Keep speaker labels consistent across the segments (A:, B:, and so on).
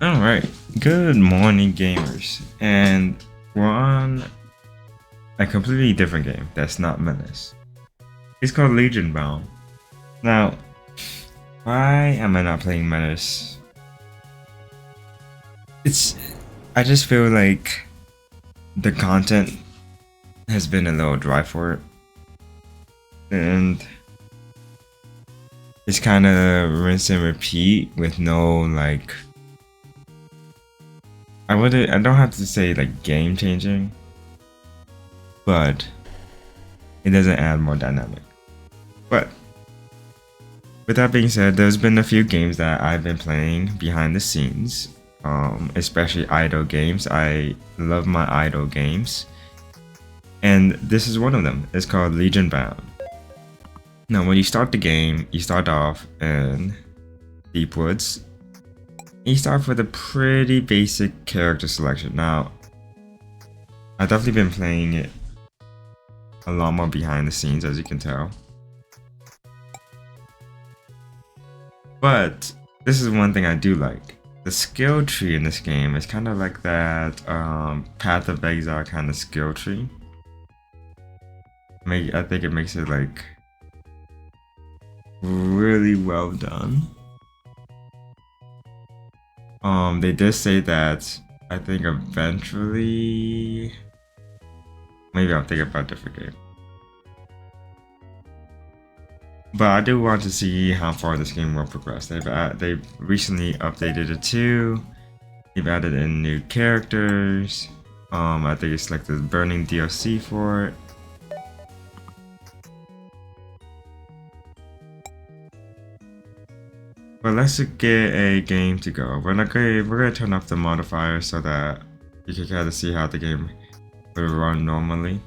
A: Alright, good morning gamers, and we're on a completely different game that's not Menace. It's called Legionbound. Now, why am I not playing Menace? I just feel like the content has been a little dry for it. And it's kind of rinse and repeat with no I don't have to say like game changing, but it doesn't add more dynamic. But with that being said, there's been a few games that I've been playing behind the scenes, especially idle games. I love my idle games, and this is one of them. It's called Legionbound. Now, when you start the game, you start off in Deep Woods. You start with a pretty basic character selection. Now, I've definitely been playing it a lot more behind the scenes, as you can tell. But this is one thing I do like. The skill tree in this game is kind of like that Path of Exile kind of skill tree. I think it makes it like really well done. They did say that I think eventually maybe I'll think about a different game. But I do want to see how far this game will progress. They've recently updated it too. They've added in new characters. I think it's like the Burning DLC for it. But let's get a game to go. We're gonna turn off the modifier so that you can kind of see how the game will run normally.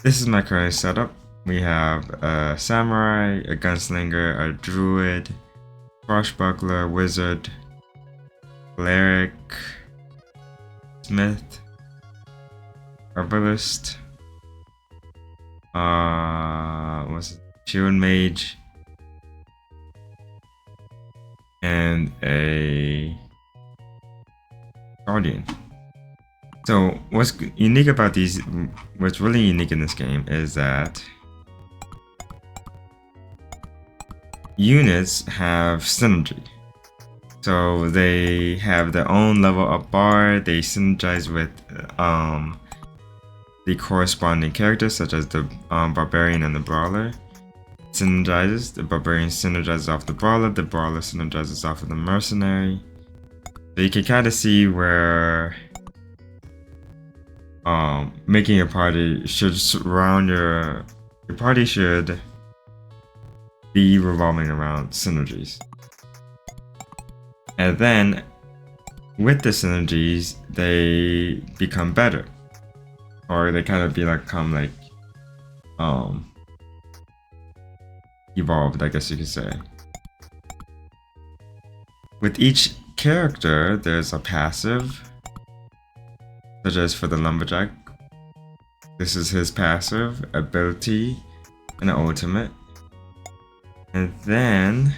A: This is my current setup. We have a samurai, a gunslinger, a druid, swashbuckler, wizard, cleric, smith, herbalist, shield mage, and a guardian. So what's unique about these, what's really unique in this game is that units have synergy. So they have their own level up bar, they synergize with the corresponding characters such as the barbarian and the brawler. Synergizes, the barbarian synergizes off the brawler synergizes off of the mercenary. So you can kind of see where making a party should surround your party should be revolving around synergies. And then with the synergies, they become better, or they kind of become like evolved, I guess you could say. With each character, there's a passive, such as for the lumberjack. This is his passive, ability, and an ultimate. And then,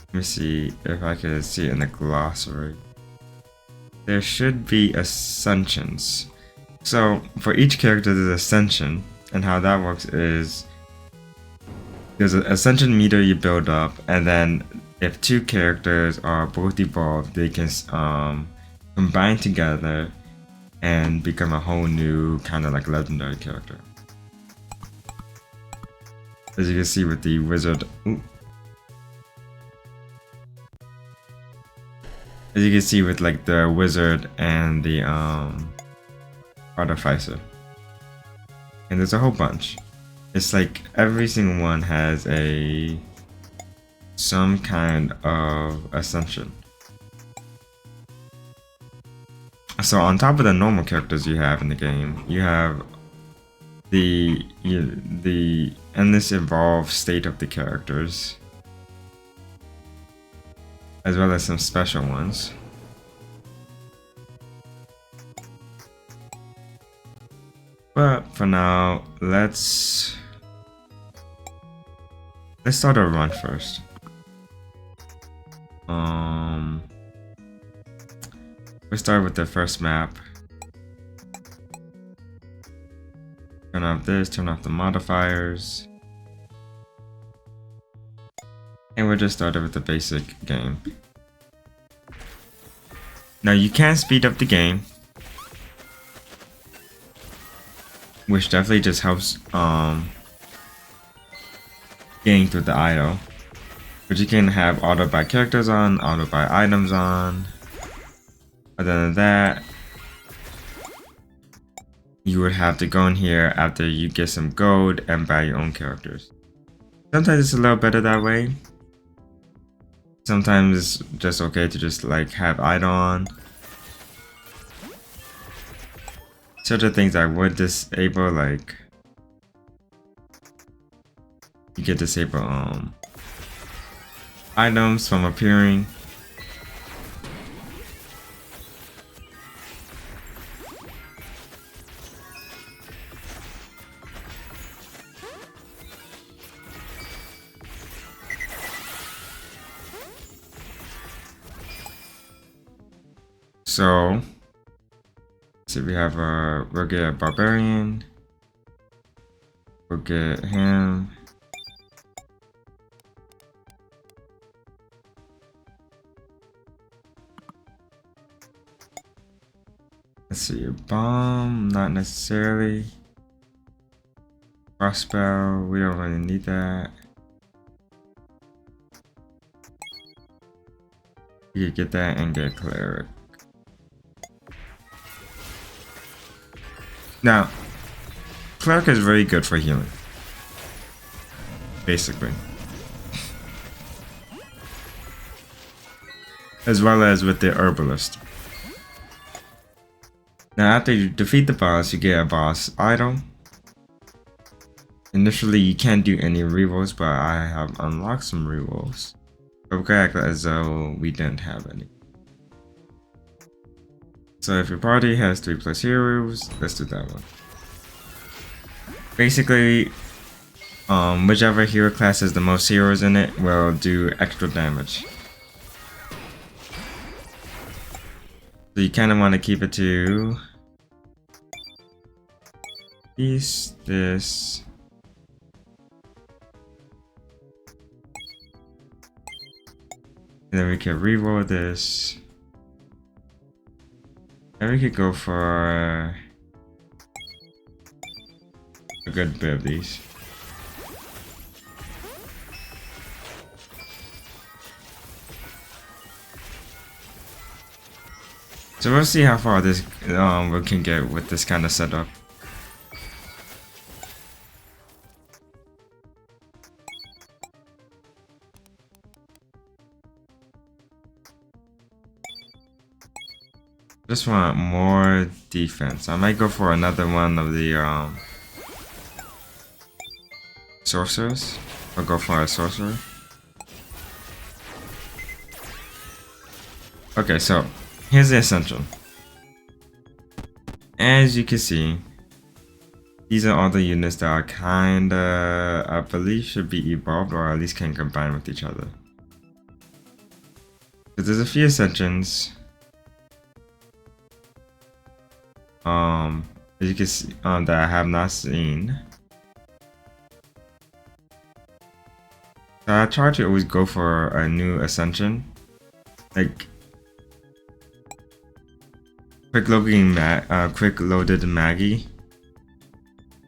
A: let me see if I can see it in the glossary. There should be ascensions. So for each character, there's ascension, and how that works is there's an ascension meter you build up, and then if two characters are both evolved, they can combine together and become a whole new kind of like legendary character. As you can see with the wizard, as you can see with like the wizard and the artificer, and there's a whole bunch. It's like every single one has some kind of ascension. So on top of the normal characters you have in the game, you have the endless evolved state of the characters, as well as some special ones. But for now, let's start a run first. We start with the first map. Turn off this, turn off the modifiers. And we'll just start with the basic game. Now you can speed up the game, which definitely just helps getting through the idle. But you can have auto buy characters on, auto buy items on. Other than that, you would have to go in here after you get some gold and buy your own characters. Sometimes it's a little better that way. Sometimes it's just okay to just like have idle on. Certain things I would disable, like you get disable items from appearing. So, see, we have we'll get a barbarian. We'll get him. Let's see, a bomb, not necessarily. Crossbow, we don't really need that. You could get that and get cleric. Now, cleric is very good for healing, basically, as well as with the herbalist. Now, after you defeat the boss, you get a boss item. Initially, you can't do any rerolls, but I have unlocked some rerolls. But we're gonna act as though we didn't have any. So if your party has 3+ heroes, let's do that one. Basically, whichever hero class has the most heroes in it will do extra damage. So you kind of want to keep it to this. And then we can reroll this. And we could go for a good bit of these. So we'll see how far this we can get with this kind of setup. Just want more defense. I might go for another one of the sorcerers. I'll go for a sorcerer. Okay, so here's the Ascension. As you can see, these are all the units that are kinda, I believe, should be evolved or at least can combine with each other. So there's a few Ascensions. As you can see, that I have not seen. So I try to always go for a new Ascension. Like quick loaded Maggie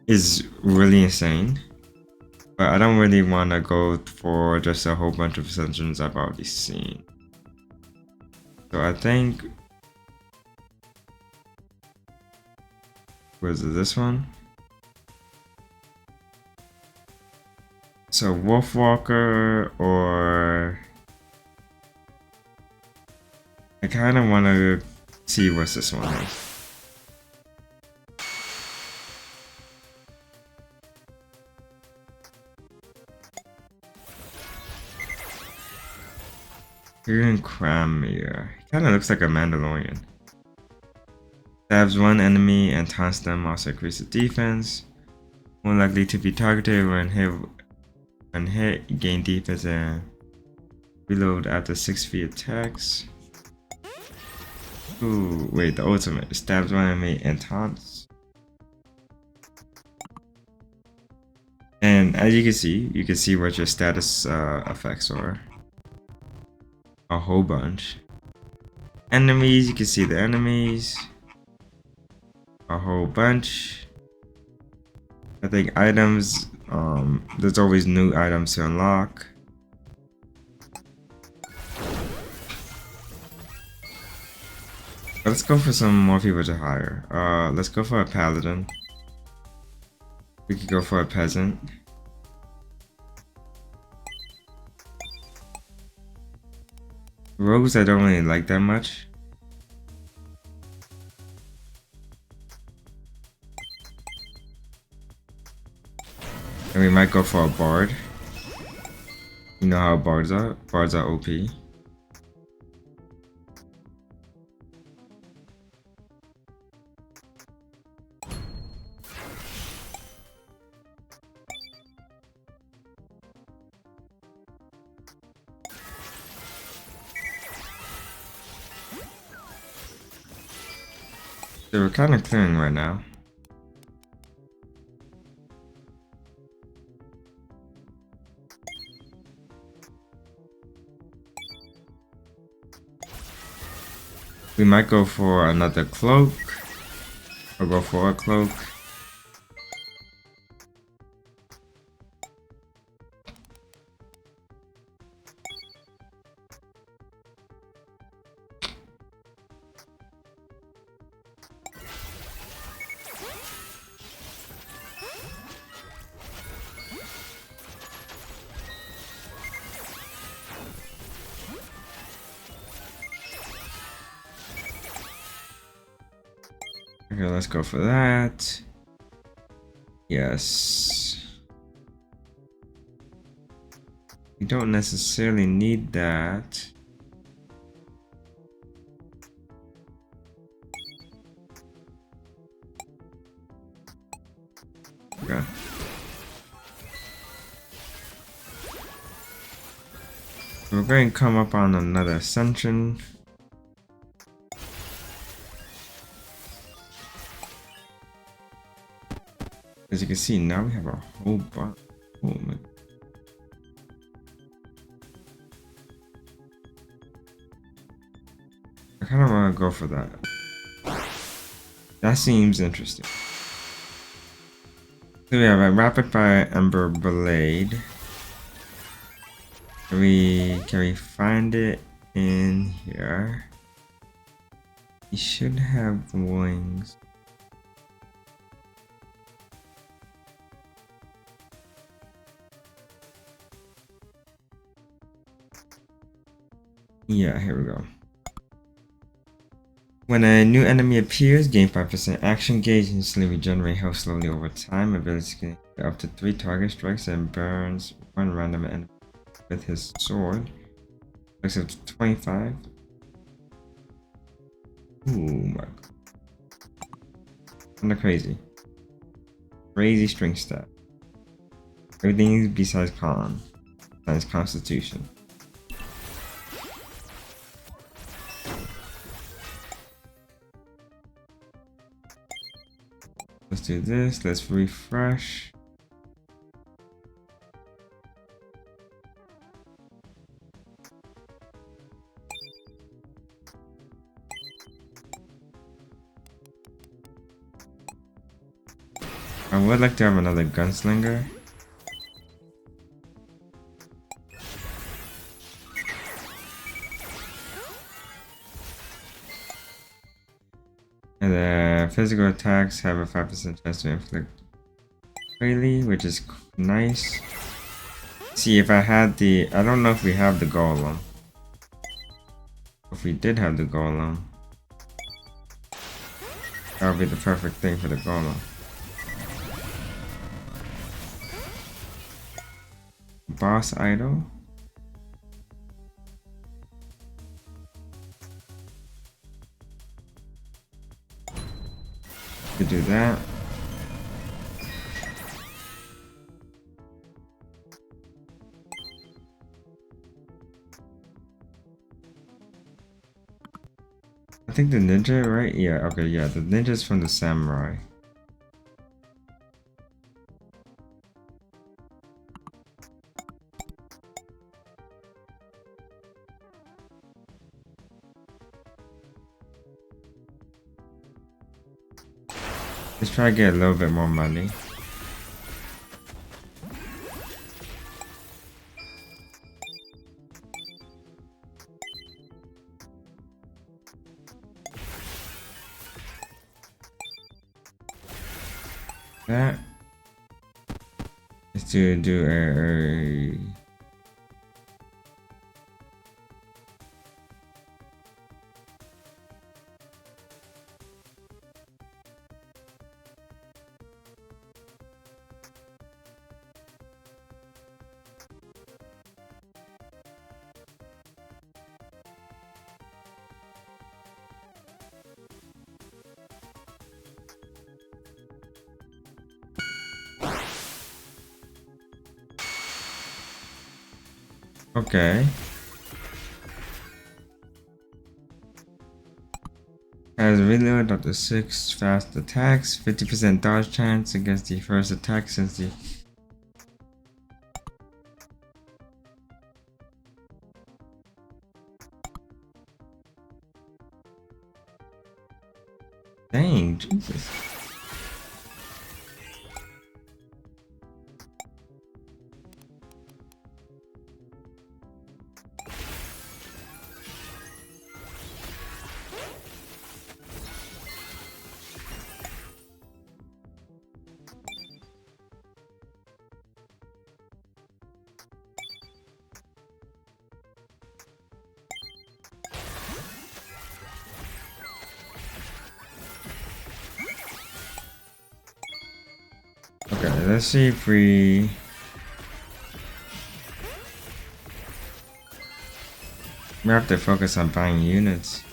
A: is really insane. But I don't really want to go for just a whole bunch of Ascensions I've already seen. So I think, was it this one? So Wolfwalker, or I kind of want to see what's this one is. Here in Cramere, he kind of looks like a Mandalorian. Stabs one enemy and taunts them, also increases defense. More likely to be targeted when hit, gain defense and reload after 6 feet attacks. Ooh, wait, the ultimate. Stabs one enemy and taunts. And as you can see what your status effects are. A whole bunch. Enemies, you can see the enemies. A whole bunch. I think items, there's always new items to unlock. Let's go for some more people to hire. Let's go for a paladin. We could go for a peasant. Rogues I don't really like that much. And we might go for a bard. You know how bards are? Bards are OP. So we're kind of clearing right now. We might go for another cloak. Or go for a cloak. Okay, let's go for that. Yes. We don't necessarily need that. Okay. We're going to come up on another Ascension. As you can see, now we have a whole bunch. Oh my. I kind of want to go for that. That seems interesting. So we have a Rapid Fire Ember Blade. Can we find it in here? You should have wings. Yeah, here we go. When a new enemy appears, gain 5% action gauge, instantly regenerate health slowly over time. Ability can hit up to 3 target strikes and burns 1 random enemy with his sword. Strikes up to 25. Ooh my god. Kinda crazy. Crazy string stat. Everything besides con. Besides constitution. Let's do this. Let's refresh. I would like to have another gunslinger. And the physical attacks have a 5% chance to inflict freely, which is nice. See, if I had the... I don't know if we have the golem. If we did have the golem, that would be the perfect thing for the golem. Boss idol. Could do that. I think the ninja, right? Yeah, okay, yeah, the ninja's from the samurai. Let's try to get a little bit more money. That is to do a okay. Has reload up to 6 fast attacks, 50% dodge chance against the first attack since the dang, Jesus. Okay, let's see if we have to focus on buying units.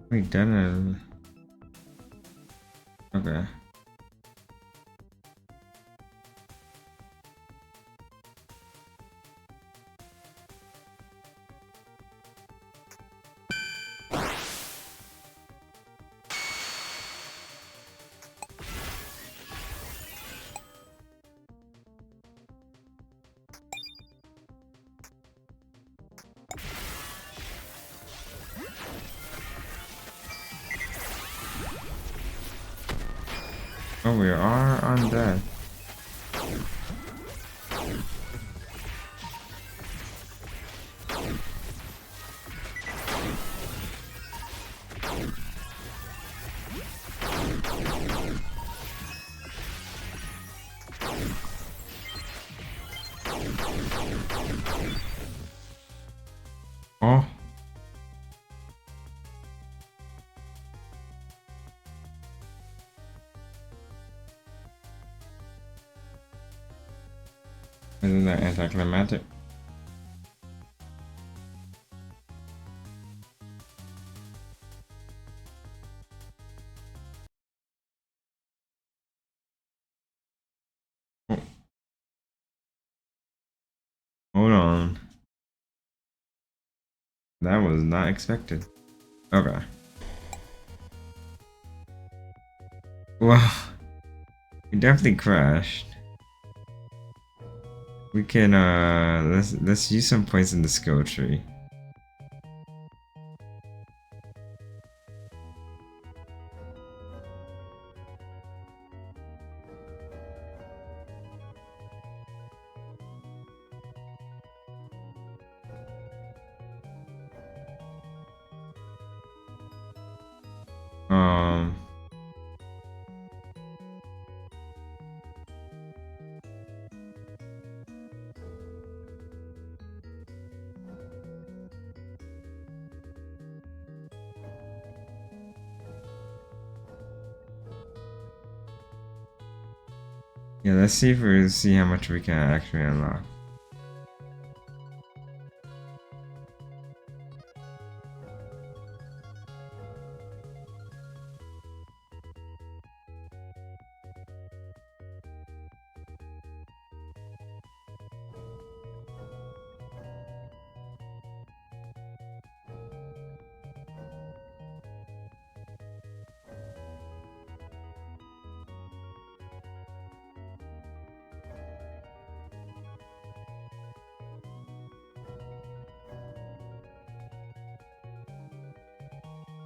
A: We done it. Okay. Oh, we are on that. Oh. Isn't that anticlimactic? Oh. Hold on. That was not expected. Okay. Well, we definitely crashed. We can let's use some points in the skill tree. Yeah, let's see if we see how much we can actually unlock.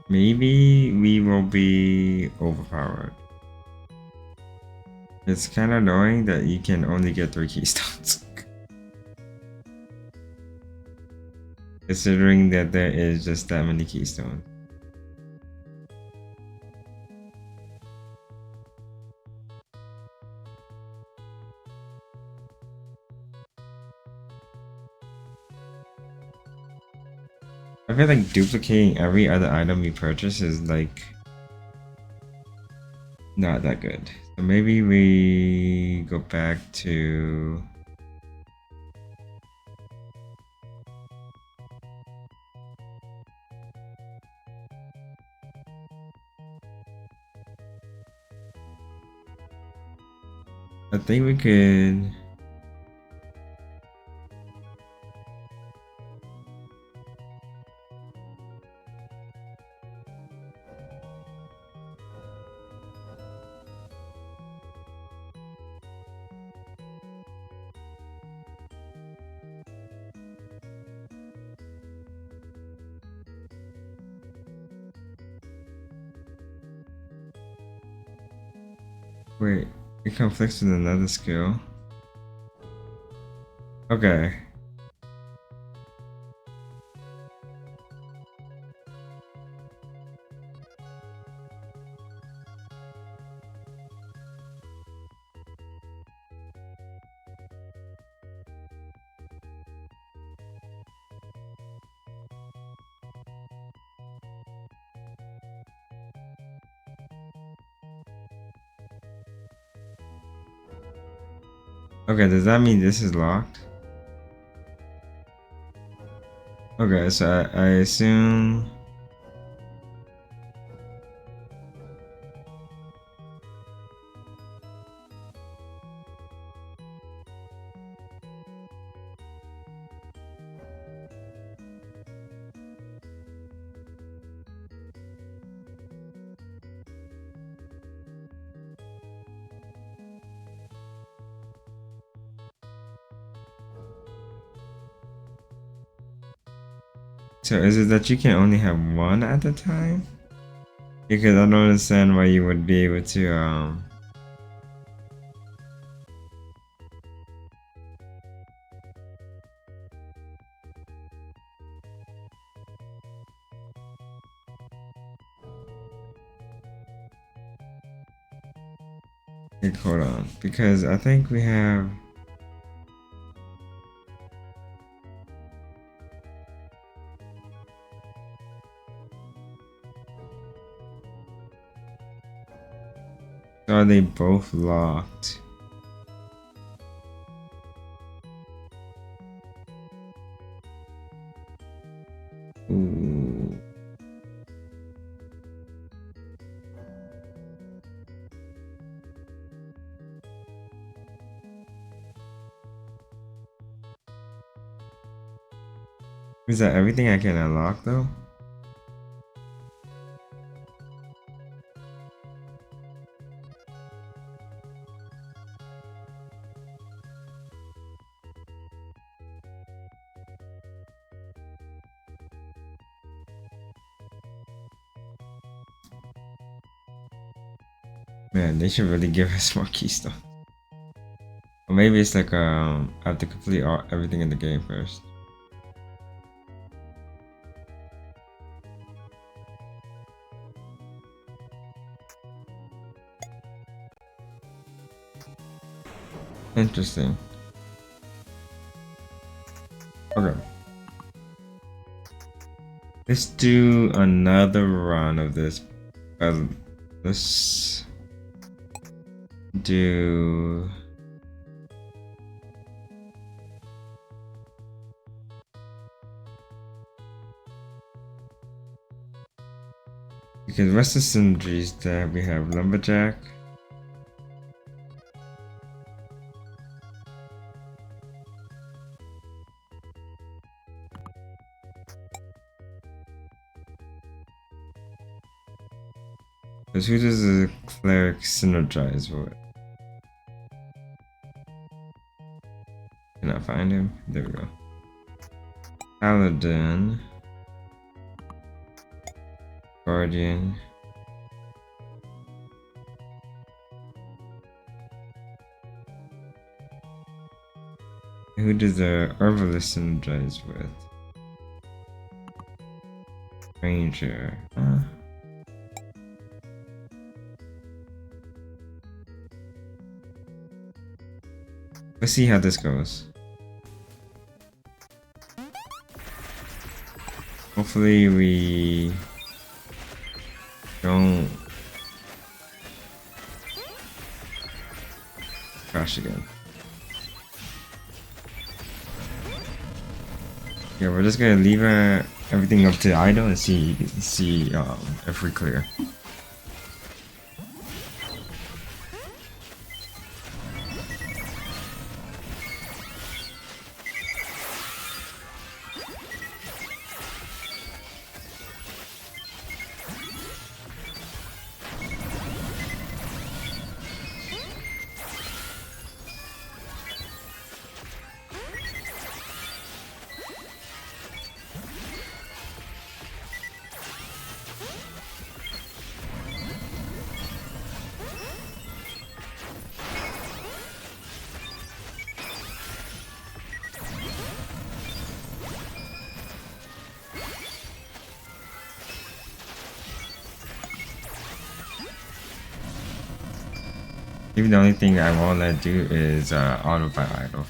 A: Maybe we will be overpowered. It's kind of annoying that you can only get 3 keystones. Considering that there is just that many keystones. I feel like duplicating every other item we purchase is like not that good. So maybe we go back to I think we could wait, it conflicts with another skill. Okay. Okay, does that mean this is locked? Okay, so I assume so is it that you can only have one at a time? Because I don't understand why you would be able to hold on, because I think we have so are they both locked? Ooh. Is that everything I can unlock though? Man, they should really give us more keystone. Or maybe it's like I have to complete everything in the game first. Interesting. Okay. Let's do another run of this. Let's do Because what's the synergies that we have? Lumberjack. Because who does the cleric synergize with? Can I find him? There we go. Paladin. Guardian. Who does the herbalist synergize with? Ranger. Let's see how this goes. Hopefully we don't crash again. Yeah, we're just gonna leave everything up to idle and see if we clear. Even the only thing I won't let do is auto by idle.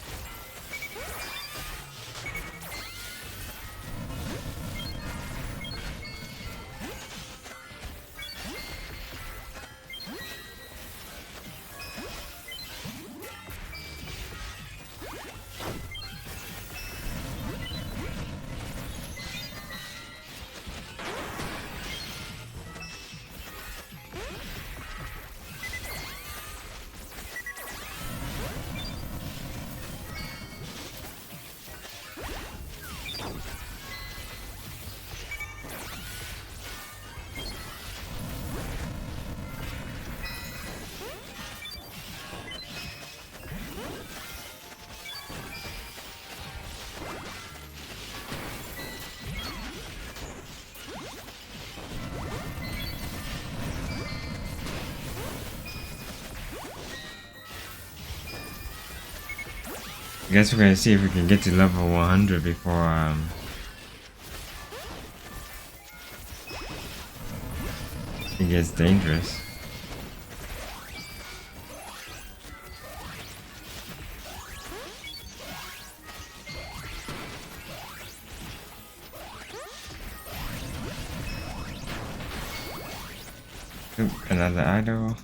A: I guess we're gonna see if we can get to level 100 before it gets dangerous. Oop, another idol.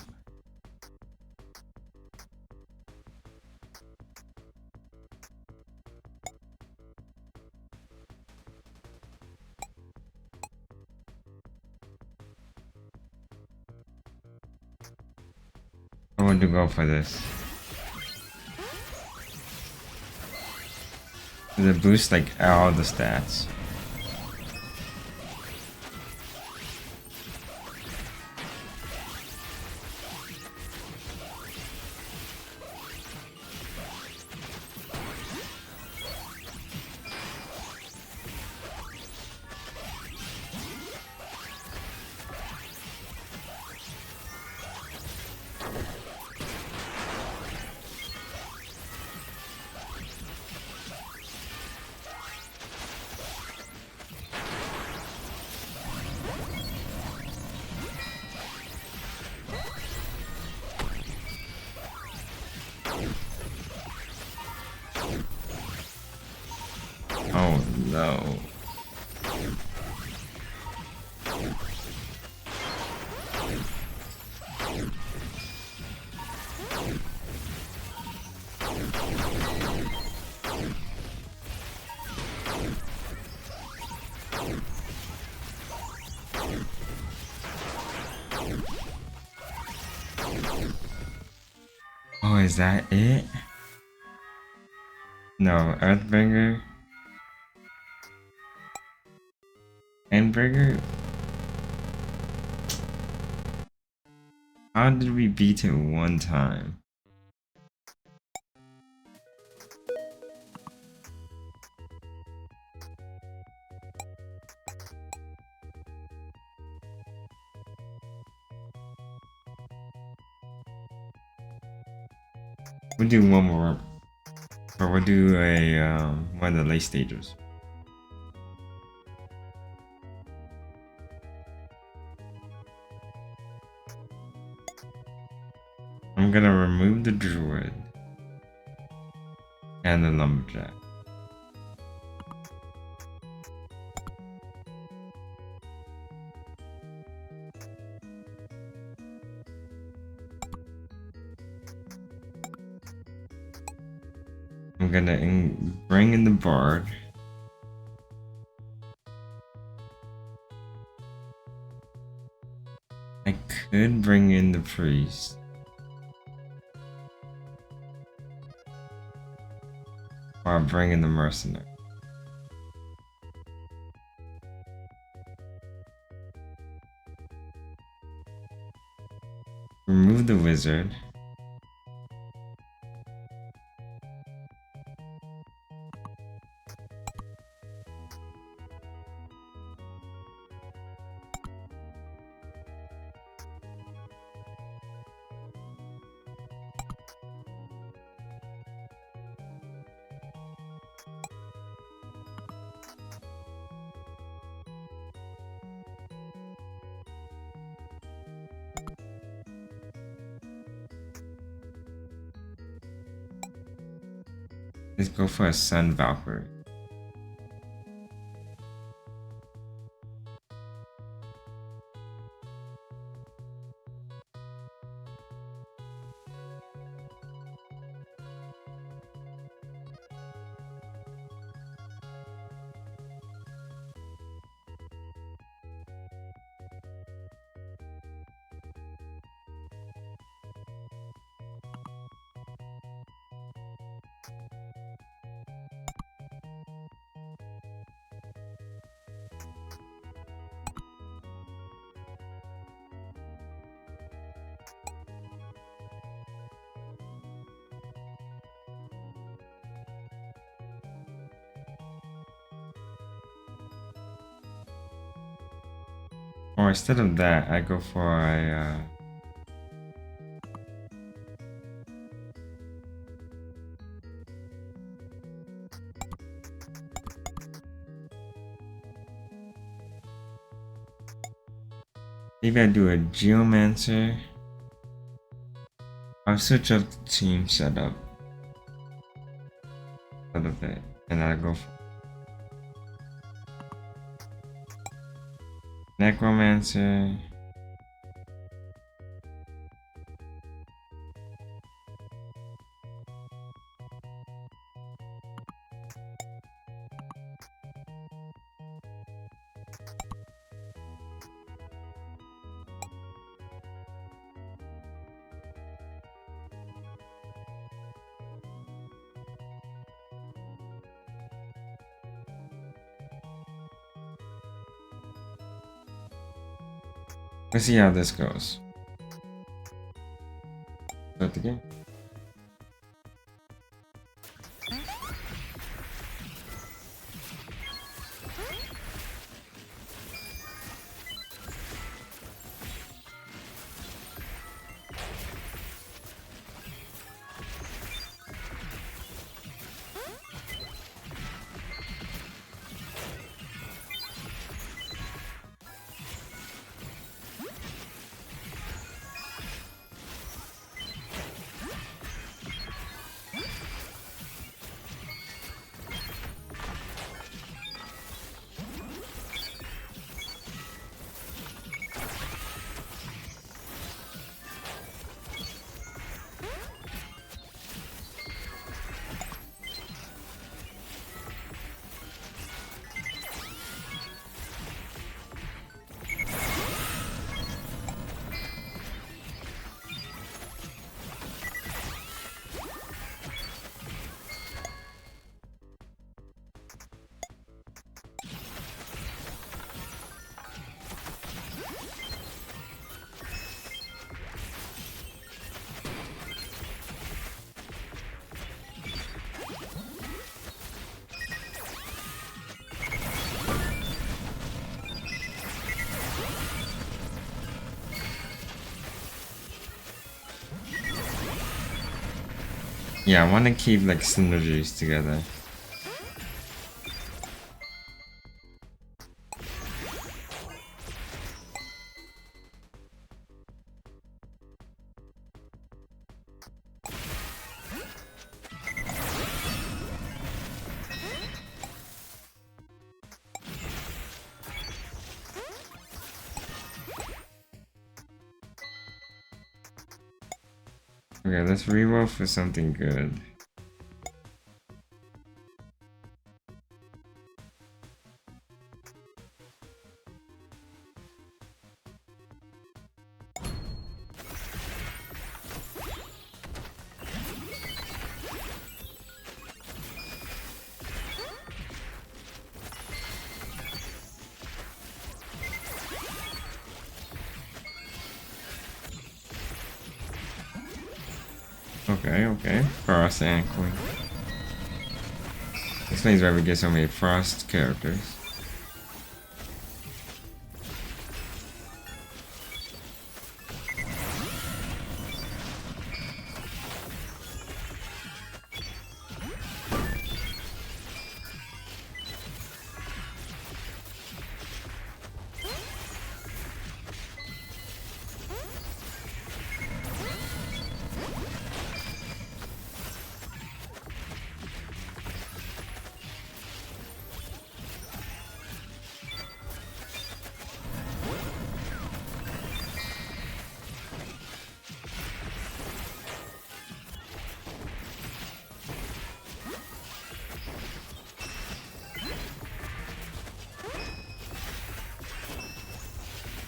A: I want to go for this. It boosts like all the stats. Oh no. Is that it? No, Earthbringer. Endbringer? How did we beat it one time? We'll do one more, or we'll do a one of the late stages. I'm gonna remove the druid and the lumberjack. I'm gonna bring in the bard. I could bring in the priest. Or I'll bring in the mercenary. Remove the wizard. Let's go for a Sun Valkyrie. Or instead of that, I go for a maybe I do a Geomancer. I'll switch up the team setup a little bit, and I'll go for Necromancer. Let's see how this goes. Start the game. Yeah, I want to keep like synergies together. Okay, let's reroll for something good. Okay. Frost and Queen. Explains why we get so many Frost characters.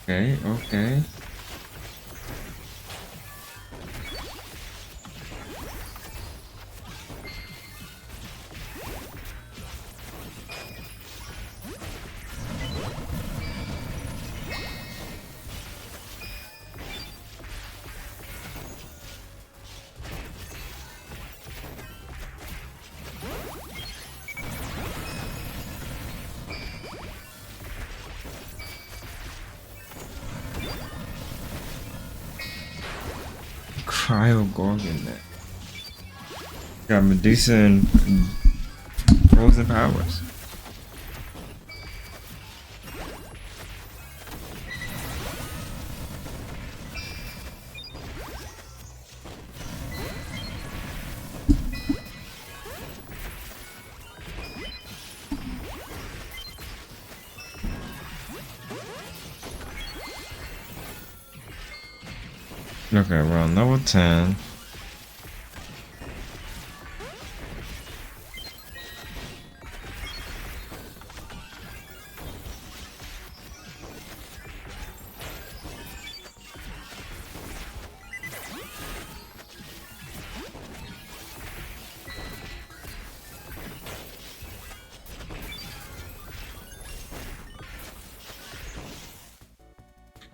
A: Okay. Cryo Gorgon there. Got Medusa and Frozen Powers. Okay, we're on level 10.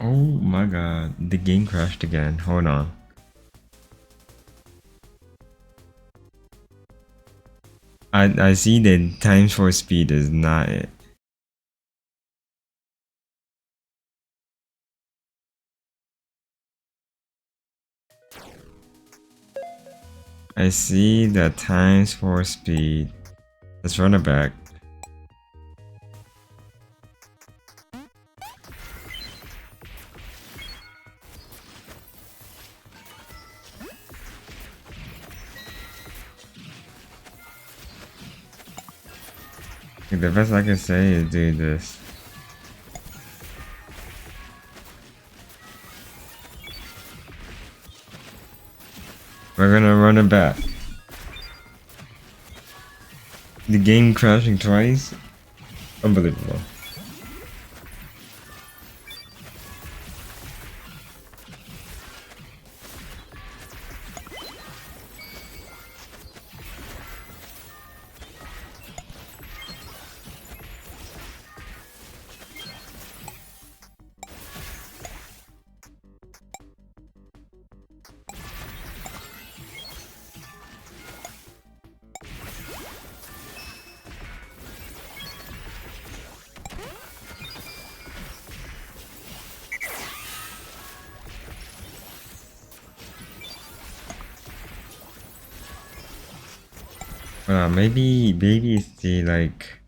A: Oh my god, the game crashed again. Hold on. I see that times 4 speed is not it. I see that times 4 speed. Let's run it back. The best I can say is do this. We're gonna run it back. The game crashing twice? Unbelievable. Maybe it's the like.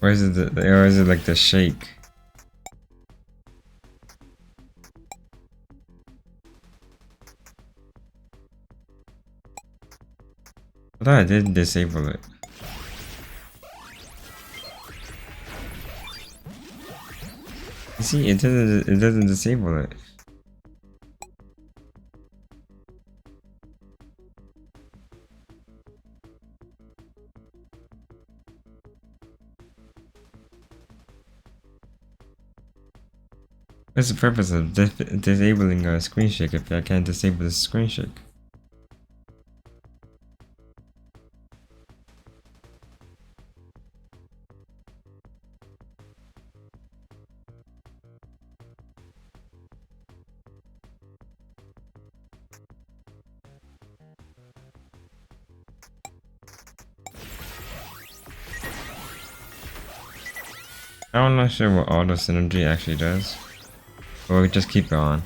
A: Or is it like the shake? I thought I did disable it. You see, it doesn't disable it. What's the purpose of disabling a screen shake if I can't disable the screen shake? I'm not sure what auto synergy actually does. But we'll just keep it on.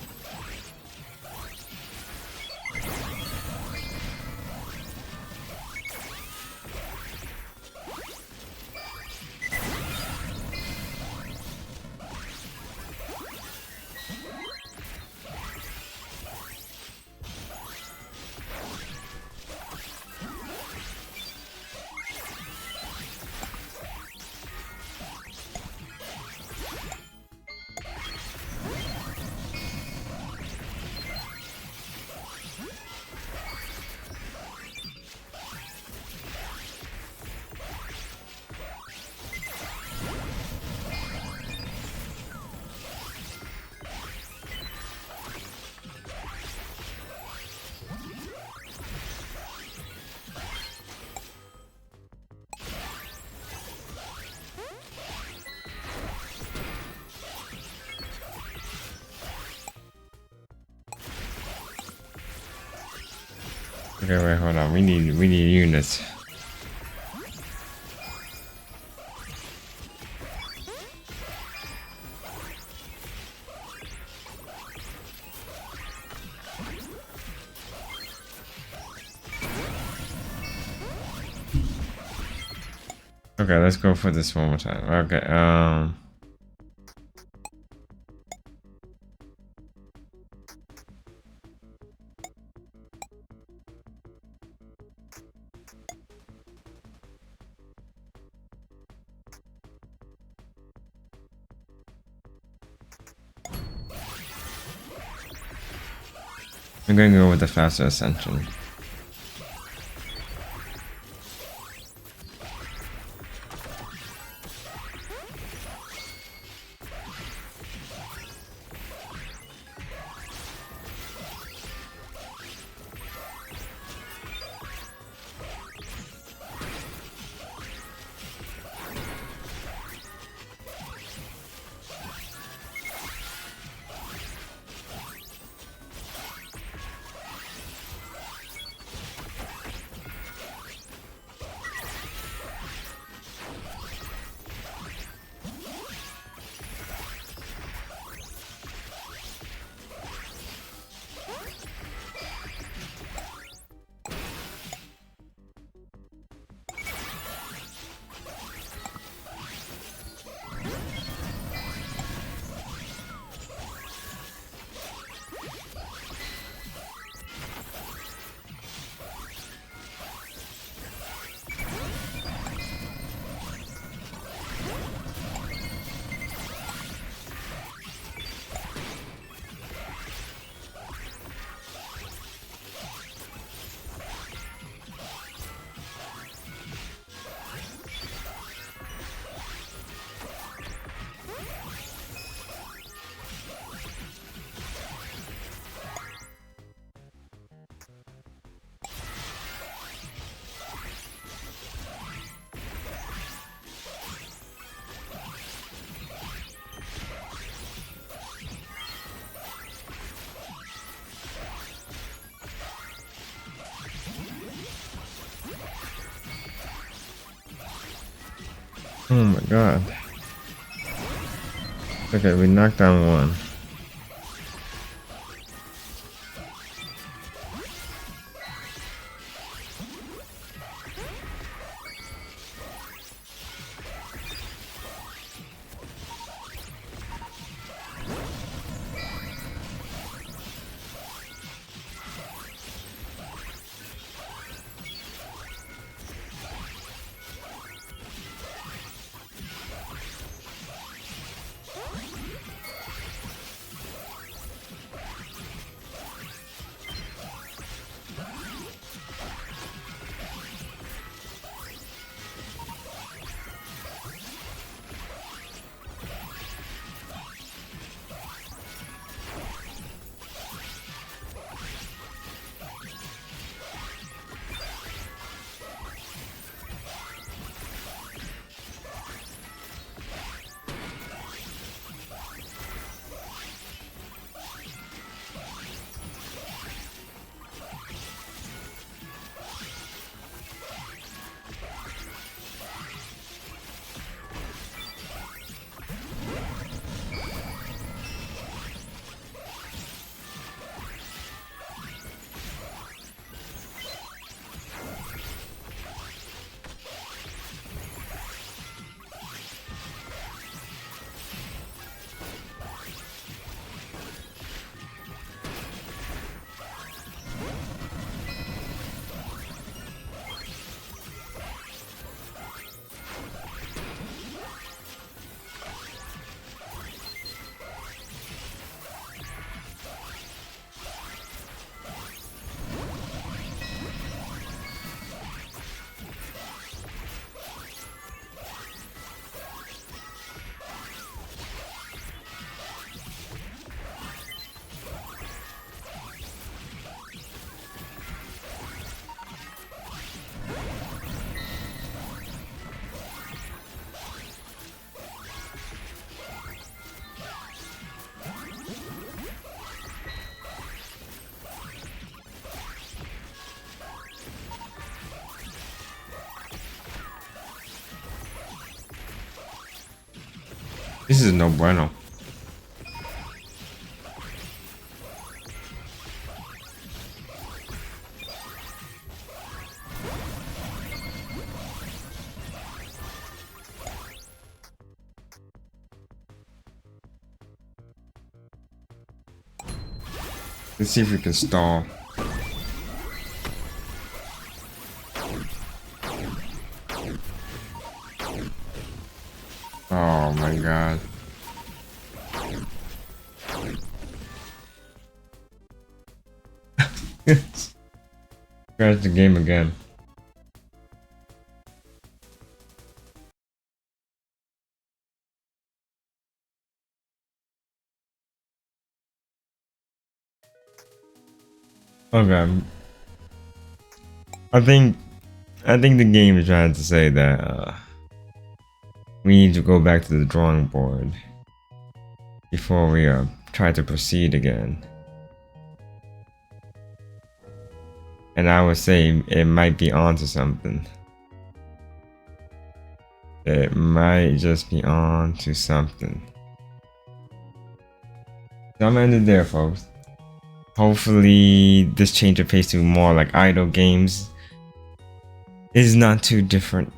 A: Okay, wait, hold on. We need units. Okay, let's go for this one more time. Okay, I'm gonna go with the faster Ascension. Oh my god. Okay, we knocked down one. This is no bueno. Let's see if we can stall. Oh my god. Crash the game again. Okay. I think the game is trying to say that we need to go back to the drawing board before we try to proceed again. And I would say it might be onto something. It might just be onto something. So I'm ending there, folks. Hopefully this change of pace to more like idle games is not too different.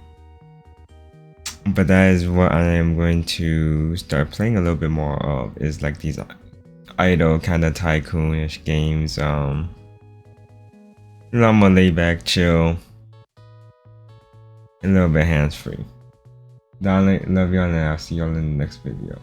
A: But that is what I am going to start playing a little bit more of, is like these idle kind of tycoon-ish games. A lot more laid back, chill, a little bit hands-free. Darling, love y'all, and I'll see y'all in the next video.